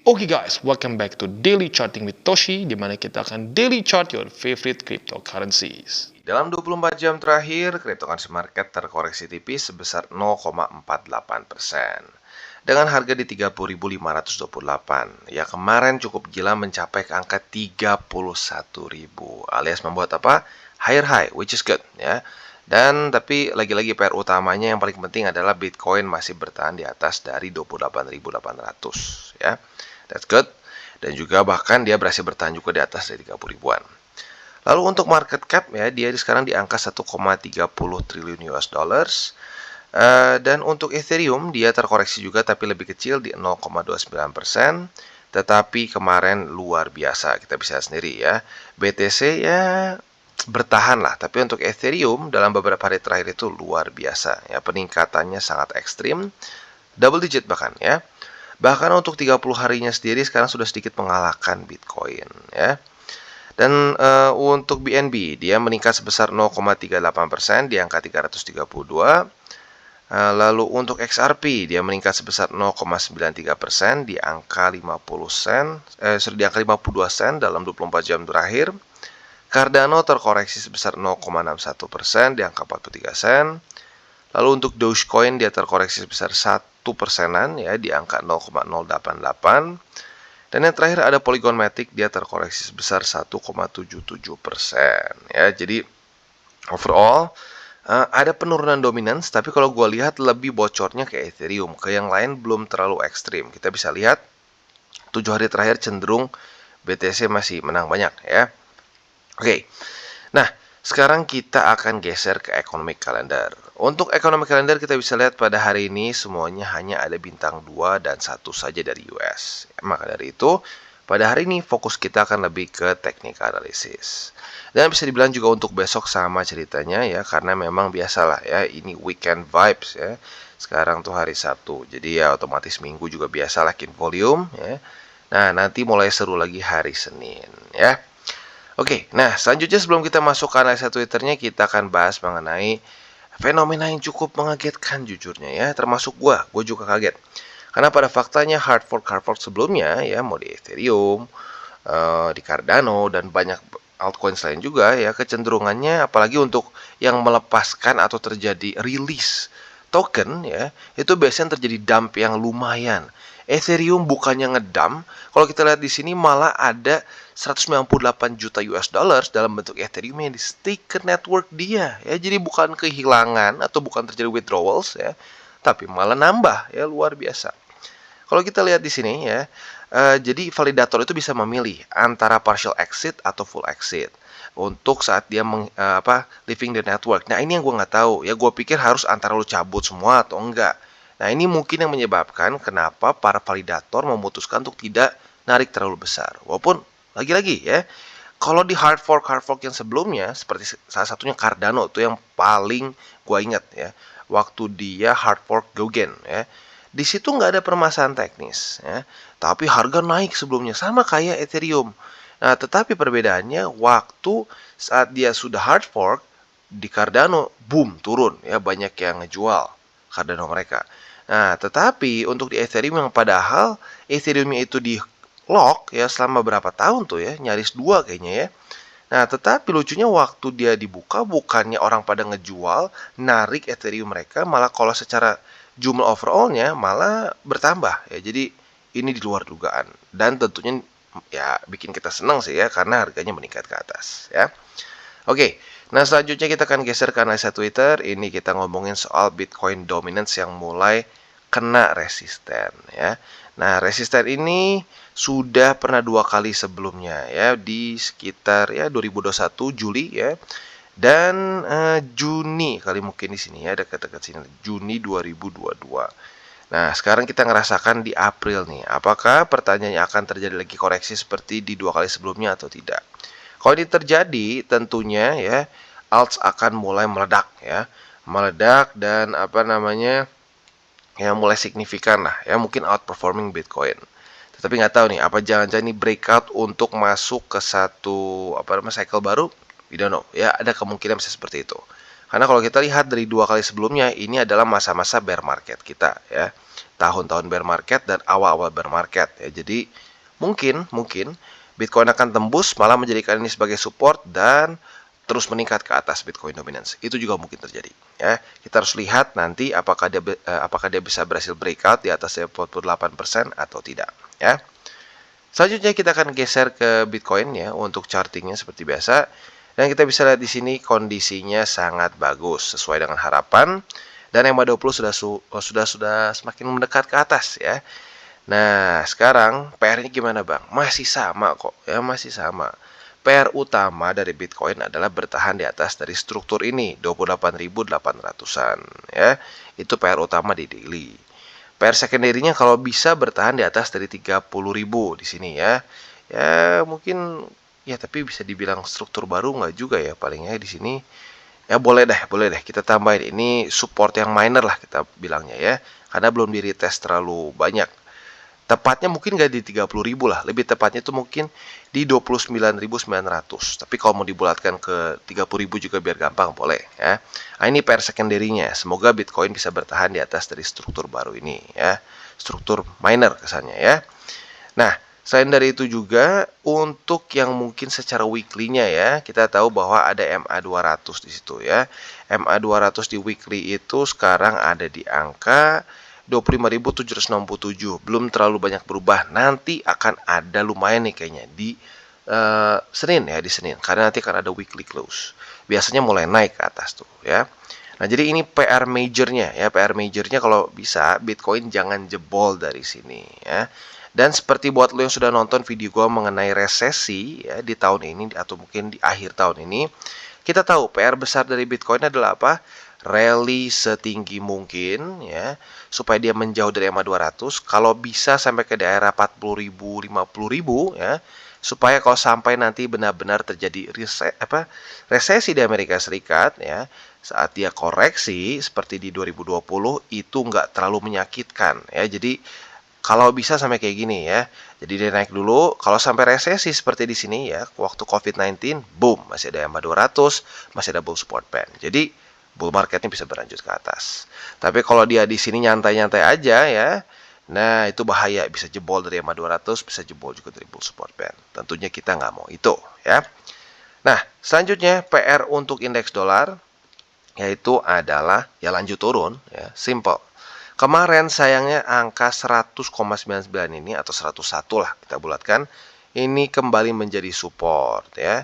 Oke guys, welcome back to Daily Charting with Toshi, di mana kita akan daily chart your favorite cryptocurrencies. Dalam 24 jam terakhir, cryptocurrency market terkoreksi tipis sebesar 0,48%. Dengan harga di 30.528. Ya, kemarin cukup gila mencapai ke angka 31.000, alias membuat apa? Higher high, which is good ya. Dan tapi lagi-lagi PR utamanya yang paling penting adalah Bitcoin masih bertahan di atas dari 28.800 ya. That's good. Dan juga bahkan dia berhasil bertahan juga di atas dari 30 ribuan. Lalu untuk market cap ya, dia sekarang di angka 1,30 triliun US dollars. Dan untuk Ethereum dia terkoreksi juga tapi lebih kecil di 0,29%. Tetapi kemarin luar biasa, kita bisa sendiri ya. BTC ya bertahan lah, tapi untuk Ethereum dalam beberapa hari terakhir itu luar biasa ya, peningkatannya sangat ekstrim, double digit bahkan ya. Bahkan untuk 30 harinya sendiri sekarang sudah sedikit mengalahkan Bitcoin ya. Dan untuk BNB dia meningkat sebesar 0,38% di angka 332. Lalu untuk XRP dia meningkat sebesar 0,93% di angka 50 sen, di angka 52 sen dalam 24 jam terakhir. Cardano terkoreksi sebesar 0,61% di angka 43 sen. Lalu untuk Dogecoin dia terkoreksi sebesar 1%-an ya di angka 0,088. Dan yang terakhir ada Polygon Matic, dia terkoreksi sebesar 1,77% ya. Jadi overall ada penurunan dominance, tapi kalau gue lihat lebih bocornya ke Ethereum, ke yang lain belum terlalu ekstrim. Kita bisa lihat 7 hari terakhir cenderung BTC masih menang banyak ya. Oke. Nah, sekarang kita akan geser ke economic calendar. Untuk economic calendar kita bisa lihat pada hari ini semuanya hanya ada bintang 2 dan 1 saja dari US. Maka dari itu, pada hari ini fokus kita akan lebih ke technical analysis. Dan bisa dibilang juga untuk besok sama ceritanya ya, karena memang biasalah ya, ini weekend vibes ya. Sekarang tuh hari Sabtu, jadi ya otomatis Minggu juga biasa lakin volume ya. Nah, nanti mulai seru lagi hari Senin ya. Oke, nah selanjutnya sebelum kita masuk ke analisa Twitternya, kita akan bahas mengenai fenomena yang cukup mengagetkan jujurnya ya, termasuk gue juga kaget. Karena pada faktanya hard fork sebelumnya ya, mau di Ethereum, di Cardano dan banyak altcoins lain juga ya, kecenderungannya apalagi untuk yang melepaskan atau terjadi release token ya, itu biasanya terjadi dump yang lumayan. Ethereum bukannya ngedump, kalau kita lihat di sini malah ada 198 juta US dollars dalam bentuk Ethereum yang di stake ke network dia ya. Jadi bukan kehilangan atau bukan terjadi withdrawals ya, tapi malah nambah ya, luar biasa. Kalau kita lihat di sini ya, jadi validator itu bisa memilih antara partial exit atau full exit untuk saat dia leaving the network. Nah, ini yang gue nggak tahu ya, gue pikir harus antara lu cabut semua atau enggak. Nah, ini mungkin yang menyebabkan kenapa para validator memutuskan untuk tidak narik terlalu besar. Walaupun lagi-lagi ya, kalau di hard fork yang sebelumnya seperti salah satunya Cardano itu yang paling gue ingat ya, waktu dia hard fork Dogen ya. Di situ nggak ada permasalahan teknis ya, tapi harga naik sebelumnya sama kayak Ethereum. Nah, tetapi perbedaannya waktu saat dia sudah hard fork di Cardano, boom, turun ya, banyak yang ngejual Cardano mereka. Nah, tetapi untuk di Ethereum yang padahal Ethereum itu di lock ya selama berapa tahun tuh ya, nyaris 2 kayaknya ya. Nah, tetapi lucunya waktu dia dibuka, bukannya orang pada ngejual, narik Ethereum mereka, malah kalau secara jumlah overallnya malah bertambah ya. Jadi ini di luar dugaan dan tentunya ya bikin kita senang sih ya, karena harganya meningkat ke atas ya. Oke, nah selanjutnya kita akan geser ke analisa Twitter. Ini kita ngomongin soal Bitcoin dominance yang mulai kena resisten ya. Nah, resisten ini sudah pernah 2 kali sebelumnya ya, di sekitar ya 2021 Juli ya, dan Juni kali mungkin di sini ya, dekat-dekat sini, Juni 2022. Nah, sekarang kita ngerasakan di April nih. Apakah pertanyaannya akan terjadi lagi koreksi seperti di 2 kali sebelumnya atau tidak? Kalau ini terjadi, tentunya ya alts akan mulai meledak ya. Meledak dan ya mulai signifikan lah ya, mungkin outperforming Bitcoin. Tetapi nggak tahu nih, apa jangan-jangan ini breakout untuk masuk ke satu cycle baru? We don't know ya, ada kemungkinan bisa seperti itu. Karena kalau kita lihat dari 2 kali sebelumnya, ini adalah masa-masa bear market kita ya. Tahun-tahun bear market dan awal-awal bear market ya. Jadi mungkin Bitcoin akan tembus malah menjadikan ini sebagai support dan terus meningkat ke atas Bitcoin dominance. Itu juga mungkin terjadi ya. Kita harus lihat nanti apakah dia bisa berhasil breakout di atas 48% atau tidak ya. Selanjutnya kita akan geser ke Bitcoin ya untuk chartingnya seperti biasa. Dan kita bisa lihat di sini kondisinya sangat bagus sesuai dengan harapan dan MA20 sudah semakin mendekat ke atas ya. Nah, sekarang PR-nya gimana, Bang? Masih sama kok, ya masih sama. PR utama dari Bitcoin adalah bertahan di atas dari struktur ini, 28.800-an ya. Itu PR utama di daily. PR secondary-nya kalau bisa bertahan di atas dari 30.000 di sini ya. Ya, mungkin ya tapi bisa dibilang struktur baru nggak juga ya palingnya di sini. Ya boleh deh kita tambahin ini support yang minor lah kita bilangnya ya. Karena belum di retest terlalu banyak. Tepatnya mungkin nggak di 30.000 lah, lebih tepatnya itu mungkin di 29.900. Tapi kalau mau dibulatkan ke 30.000 juga biar gampang boleh ya. Nah, ini PR secondary-nya. Semoga Bitcoin bisa bertahan di atas dari struktur baru ini ya. Struktur minor kesannya ya. Nah, selain dari itu juga untuk yang mungkin secara weekly-nya ya, kita tahu bahwa ada MA200 di situ ya. MA200 di weekly itu sekarang ada di angka 25.767, belum terlalu banyak berubah. Nanti akan ada lumayan nih kayaknya di Senin ya, di Senin. Karena nanti akan ada weekly close. Biasanya mulai naik ke atas tuh ya. Nah, jadi ini PR majornya ya. PR majornya kalau bisa Bitcoin jangan jebol dari sini ya. Dan seperti buat lo yang sudah nonton video gue mengenai resesi ya di tahun ini atau mungkin di akhir tahun ini, kita tahu PR besar dari Bitcoin adalah apa? Rally setinggi mungkin ya supaya dia menjauh dari MA200, kalau bisa sampai ke daerah 40.000 50.000 ya, supaya kalau sampai nanti benar-benar terjadi resesi di Amerika Serikat ya, saat dia koreksi seperti di 2020 itu nggak terlalu menyakitkan ya. Jadi kalau bisa sampai kayak gini ya. Jadi dia naik dulu, kalau sampai resesi seperti di sini ya, waktu COVID-19, boom, masih ada MA 200, masih ada bull support band. Jadi bull marketnya bisa berlanjut ke atas. Tapi kalau dia di sini nyantai-nyantai aja ya, nah itu bahaya, bisa jebol dari MA 200, bisa jebol juga dari bull support band. Tentunya kita nggak mau itu ya. Nah, selanjutnya PR untuk indeks dolar yaitu adalah ya lanjut turun ya, simple. Kemarin sayangnya angka 100,99 ini atau 101 lah kita bulatkan, ini kembali menjadi support ya.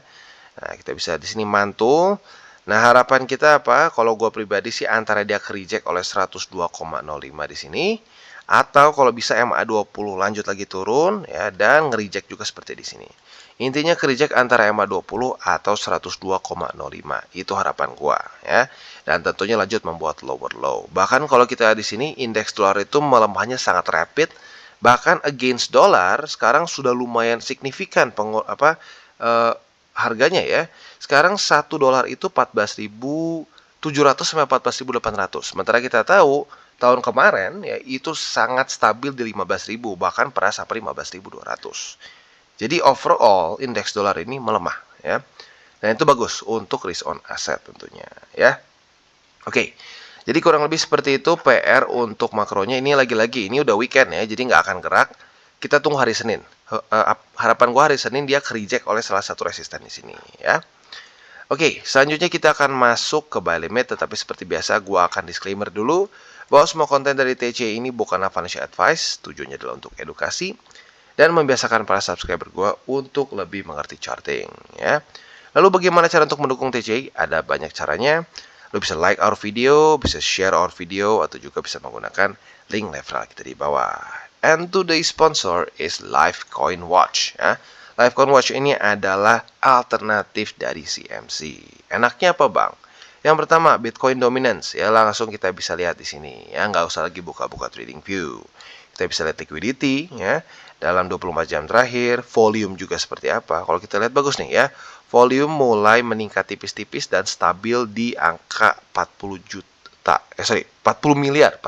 Nah, kita bisa di sini mantul. Nah, harapan kita apa? Kalau gue pribadi sih antara dia ke reject oleh 102,05 di sini atau kalau bisa MA20 lanjut lagi turun ya dan nge-reject juga seperti di sini. Intinya ke reject antara MA20 atau 102,05. Itu harapan gua ya. Dan tentunya lanjut membuat lower low. Bahkan kalau kita di sini indeks dolar itu melemahnya sangat rapid. Bahkan against dolar sekarang sudah lumayan signifikan harganya ya. Sekarang 1 dolar itu 14.700 sampai 14.800. Sementara kita tahu tahun kemarin ya itu sangat stabil di 15.000 bahkan pernah sampai 15.200. Jadi overall indeks dolar ini melemah ya. Dan itu bagus untuk risk on asset tentunya ya. Oke. Jadi kurang lebih seperti itu PR untuk makronya. Ini lagi-lagi ini udah weekend ya, jadi nggak akan gerak. Kita tunggu hari Senin. Harapan gua hari Senin dia ke reject oleh salah satu resisten di sini ya. Oke, selanjutnya kita akan masuk ke buy limit, tetapi seperti biasa gua akan disclaimer dulu bahwa semua konten dari TC ini bukanlah financial advice, tujuannya adalah untuk edukasi dan membiasakan para subscriber gue untuk lebih mengerti charting ya. Lalu bagaimana cara untuk mendukung TCI? Ada banyak caranya. Lo bisa like our video, bisa share our video, atau juga bisa menggunakan link referral kita di bawah. And today's sponsor is Lifecoin Watch ya. Lifecoin Watch ini adalah alternatif dari CMC. Enaknya apa bang? Yang pertama Bitcoin dominance ya, langsung kita bisa lihat di sini ya, nggak usah lagi buka-buka trading view. Kita bisa lihat liquidity ya dalam 24 jam terakhir, volume juga seperti apa. Kalau kita lihat bagus nih ya, volume mulai meningkat tipis-tipis dan stabil di angka 40 miliar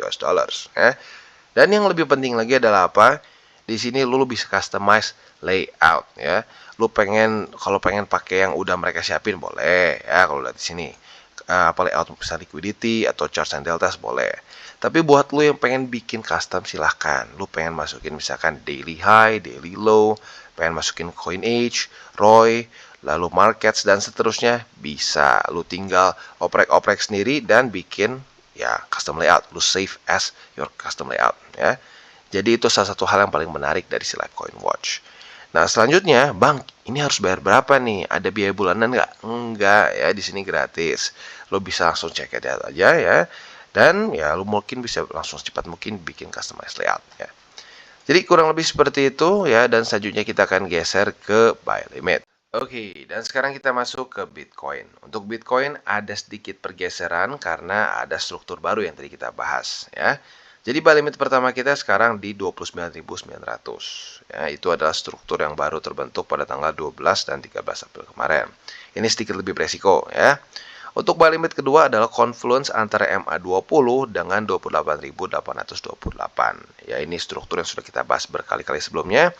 US dollars ya. Dan yang lebih penting lagi adalah apa? Di sini lu bisa customize layout ya. Lu kalau pengen pakai yang udah mereka siapin boleh ya kalau lihat di sini. apa layout bisa liquidity atau charge and deltas boleh. Tapi buat lu yang pengen bikin custom silahkan. Lu pengen masukin misalkan daily high, daily low, pengen masukin coin age, ROI, lalu markets dan seterusnya bisa. Lu tinggal oprek-oprek sendiri dan bikin ya custom layout. Lu save as your custom layout ya. Jadi itu salah satu hal yang paling menarik dari si Livecoin Watch. Nah, selanjutnya, Bang, ini harus bayar berapa nih? Ada biaya bulanan nggak? Enggak ya, di sini gratis. Lo bisa langsung check it out aja ya. Dan ya, lo mungkin bisa langsung secepat mungkin bikin customized layout ya. Jadi kurang lebih seperti itu ya. Dan selanjutnya kita akan geser ke buy limit. Oke, dan sekarang kita masuk ke Bitcoin. Untuk Bitcoin ada sedikit pergeseran karena ada struktur baru yang tadi kita bahas ya. Jadi buy limit pertama kita sekarang di 29.900. Ya, itu adalah struktur yang baru terbentuk pada tanggal 12 dan 13 April kemarin. Ini sedikit lebih beresiko ya. Untuk buy limit kedua adalah confluence antara MA20 dengan 28.828. Ya, ini struktur yang sudah kita bahas berkali-kali sebelumnya.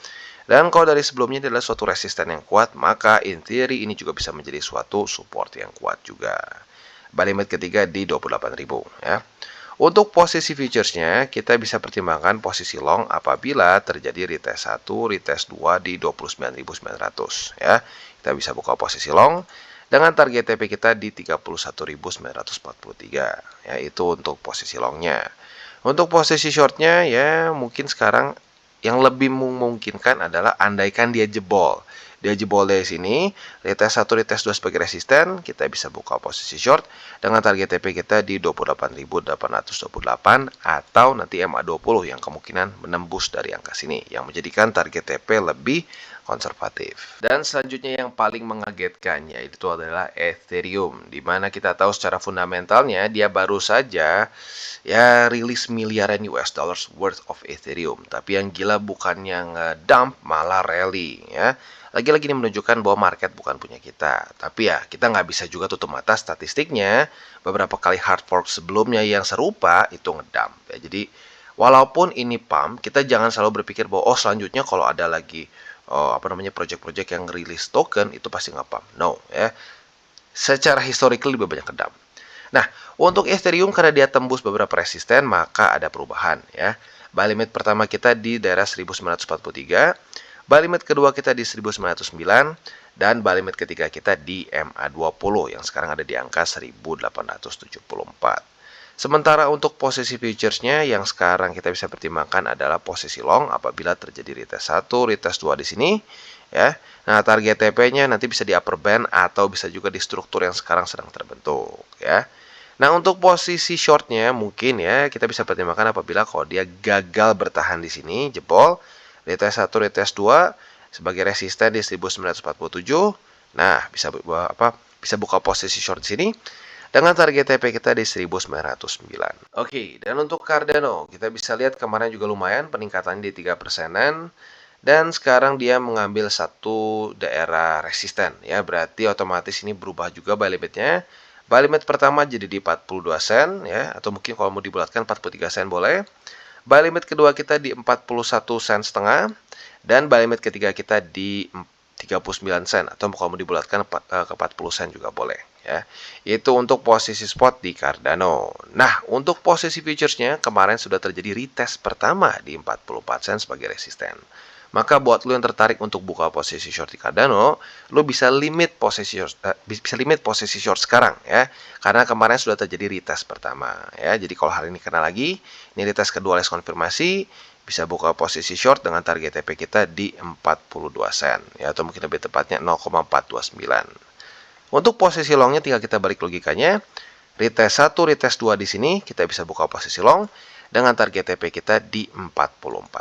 Dan kalau dari sebelumnya ini adalah suatu resisten yang kuat, maka in theory ini juga bisa menjadi suatu support yang kuat juga. Buy limit ketiga di 28.000 ya. Untuk posisi futuresnya, kita bisa pertimbangkan posisi long apabila terjadi retest 1, retest 2 di 29.900 ya. Kita bisa buka posisi long dengan target TP kita di 31.943 ya, itu untuk posisi longnya. Untuk posisi shortnya ya mungkin sekarang yang lebih memungkinkan adalah andaikan dia jebol. Dia jebol dari sini, retest 1, retest 2 sebagai resisten, kita bisa buka posisi short dengan target TP kita di 28.828 atau nanti MA20 yang kemungkinan menembus dari angka sini yang menjadikan target TP lebih konservatif. Dan selanjutnya yang paling mengagetkan yaitu adalah Ethereum, di mana kita tahu secara fundamentalnya dia baru saja ya rilis miliaran US dollars worth of Ethereum. Tapi yang gila bukan yang dump malah rally ya. Lagi-lagi ini menunjukkan bahwa market bukan punya kita. Tapi ya kita nggak bisa juga tutup mata statistiknya. Beberapa kali hard fork sebelumnya yang serupa itu ngedump ya. Jadi walaupun ini pump, kita jangan selalu berpikir bahwa oh selanjutnya kalau ada lagi project-project yang rilis token itu pasti nge-pump. No ya. Secara historical lebih banyak ngedump. Nah, untuk Ethereum karena dia tembus beberapa resisten maka ada perubahan ya. Buy limit pertama kita di daerah 1943. Buy limit kedua kita di 1909 dan buy limit ketiga kita di MA20 yang sekarang ada di angka 1874. Sementara untuk posisi futuresnya yang sekarang kita bisa pertimbangkan adalah posisi long apabila terjadi retest 1, retest 2 di sini ya. Nah, target TP-nya nanti bisa di upper band atau bisa juga di struktur yang sekarang sedang terbentuk ya. Nah, untuk posisi shortnya mungkin ya kita bisa pertimbangkan apabila kalau dia gagal bertahan di sini, jebol, retest 1, retest 2 sebagai resisten di 1947. Nah, bisa buka posisi short di sini dengan target TP kita di 1909. Oke, dan untuk Cardano, kita bisa lihat kemarin juga lumayan peningkatannya di 3%-an. Dan sekarang dia mengambil satu daerah resisten ya, berarti otomatis ini berubah juga buy limitnya. Buy limit pertama jadi di 42 sen ya, atau mungkin kalau mau dibulatkan 43 sen boleh. Buy limit kedua kita di 41 sen setengah dan buy limit ketiga kita di 39 sen atau kalau mau dibulatkan ke 40 sen juga boleh ya. Itu untuk posisi spot di Cardano. Nah, untuk posisi futuresnya kemarin sudah terjadi retest pertama di 44 sen sebagai resisten. Maka buat lo yang tertarik untuk buka posisi short di Cardano, lo bisa limit posisi short sekarang ya. Karena kemarin sudah terjadi retest pertama ya. Jadi kalau hari ini kena lagi, ini retest kedua les konfirmasi, bisa buka posisi short dengan target TP kita di 42 sen ya, atau mungkin lebih tepatnya 0,429. Untuk posisi longnya tinggal kita balik logikanya. Retest 1, retest 2 di sini kita bisa buka posisi long dengan target TP kita di 44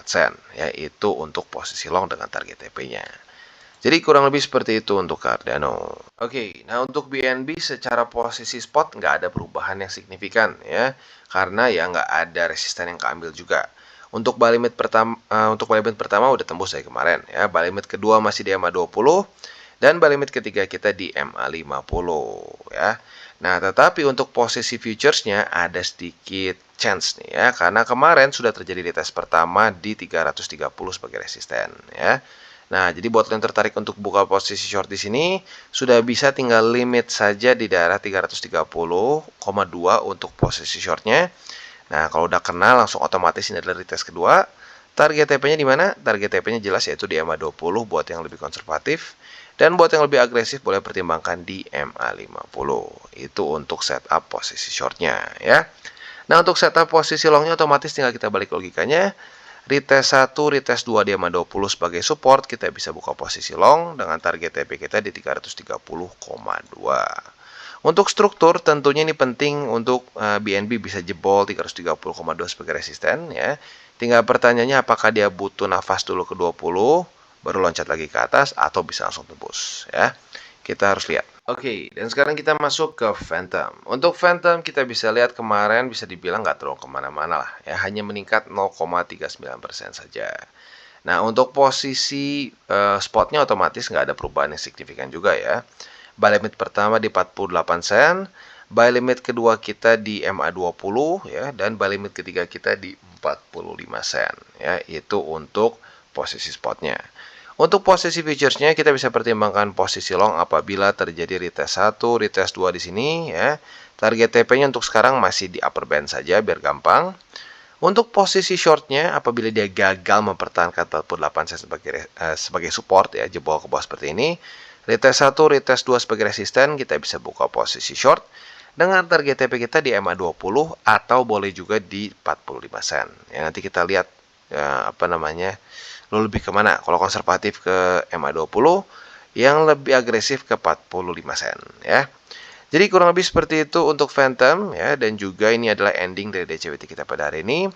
sen, yaitu untuk posisi long dengan target TP-nya. Jadi kurang lebih seperti itu untuk Cardano. Oke, nah untuk BNB secara posisi spot nggak ada perubahan yang signifikan ya, karena ya nggak ada resisten yang keambil juga. Untuk buy limit pertama udah tembus dari kemarin ya, buy limit kedua masih di MA20 dan buy limit ketiga kita di MA50 ya. Nah, tetapi untuk posisi futuresnya ada sedikit chance nih ya, karena kemarin sudah terjadi retest pertama di 330 sebagai resisten ya. Nah, jadi buat yang tertarik untuk buka posisi short di sini, sudah bisa tinggal limit saja di daerah 330,2 untuk posisi shortnya. Nah, kalau udah kenal langsung otomatis ini adalah retest kedua. Target TP-nya di mana? Target TP-nya jelas yaitu di MA20 buat yang lebih konservatif. Dan buat yang lebih agresif boleh pertimbangkan di MA50. Itu untuk setup posisi shortnya ya. Nah, untuk setup posisi longnya otomatis tinggal kita balik logikanya. Retest 1, retest 2 di MA20 sebagai support, kita bisa buka posisi long dengan target TP kita di 330,2. Untuk struktur tentunya ini penting untuk BNB bisa jebol 330,2 sebagai resisten ya. Tinggal pertanyaannya apakah dia butuh nafas dulu ke 20 baru loncat lagi ke atas atau bisa langsung tembus ya. Kita harus lihat. Oke, dan sekarang kita masuk ke Phantom. Untuk Phantom kita bisa lihat kemarin bisa dibilang nggak terlalu kemana-mana lah ya, hanya meningkat 0,39% saja. Nah, untuk posisi spotnya otomatis nggak ada perubahan yang signifikan juga ya. Buy limit pertama di 48 sen, buy limit kedua kita di MA20 ya, dan buy limit ketiga kita di 45 sen ya. Itu untuk posisi spotnya. Untuk posisi futuresnya kita bisa pertimbangkan posisi long apabila terjadi retest 1, retest 2 di sini ya. Target TP-nya untuk sekarang masih di upper band saja biar gampang. Untuk posisi shortnya apabila dia gagal mempertahankan 48 sen sebagai support ya, jebol ke bawah seperti ini. Retest 1, retest 2 sebagai resisten, kita bisa buka posisi short dengan target TP kita di MA20 atau boleh juga di 45 sen. Ya, nanti kita lihat ya, lo lebih kemana? Kalau konservatif ke MA20, yang lebih agresif ke 45 sen ya. Jadi kurang lebih seperti itu untuk Phantom ya, dan juga ini adalah ending dari DCWT kita pada hari ini.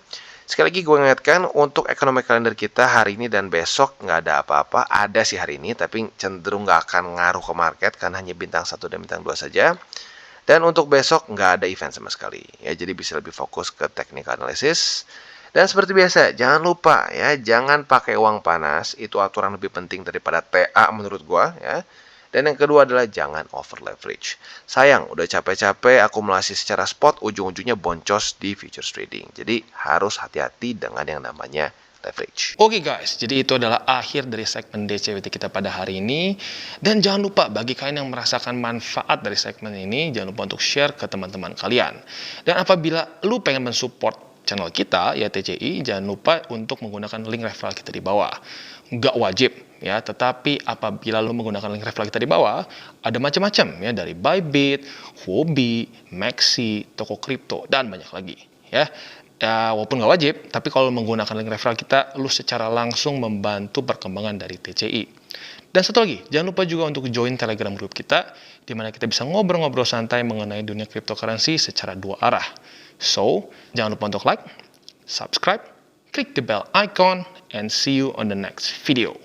Sekali lagi gue ingatkan untuk economic calendar kita hari ini dan besok nggak ada apa-apa. Ada sih hari ini tapi cenderung nggak akan ngaruh ke market karena hanya bintang 1 dan bintang 2 saja. Dan untuk besok nggak ada event sama sekali ya, jadi bisa lebih fokus ke technical analysis. Dan seperti biasa, jangan lupa ya, jangan pakai uang panas. Itu aturan lebih penting daripada TA menurut gua ya. Dan yang kedua adalah jangan over leverage. Sayang, udah capek-capek akumulasi secara spot, ujung-ujungnya boncos di futures trading. Jadi harus hati-hati dengan yang namanya leverage. Oke guys, jadi itu adalah akhir dari segmen DCWT kita pada hari ini. Dan jangan lupa bagi kalian yang merasakan manfaat dari segmen ini, jangan lupa untuk share ke teman-teman kalian. Dan apabila lu pengen mensupport channel kita, ya TCI, jangan lupa untuk menggunakan link referral kita di bawah. Nggak wajib ya, tetapi apabila lu menggunakan link referral kita di bawah, ada macam-macam ya, dari Bybit, Huobi, Maxi, toko kripto, dan banyak lagi ya. Ya, walaupun nggak wajib, tapi kalau menggunakan link referral kita, lu secara langsung membantu perkembangan dari TCI. Dan satu lagi, jangan lupa juga untuk join Telegram group kita, di mana kita bisa ngobrol-ngobrol santai mengenai dunia cryptocurrency secara dua arah. So, jangan lupa untuk like, subscribe, click the bell icon, and see you on the next video.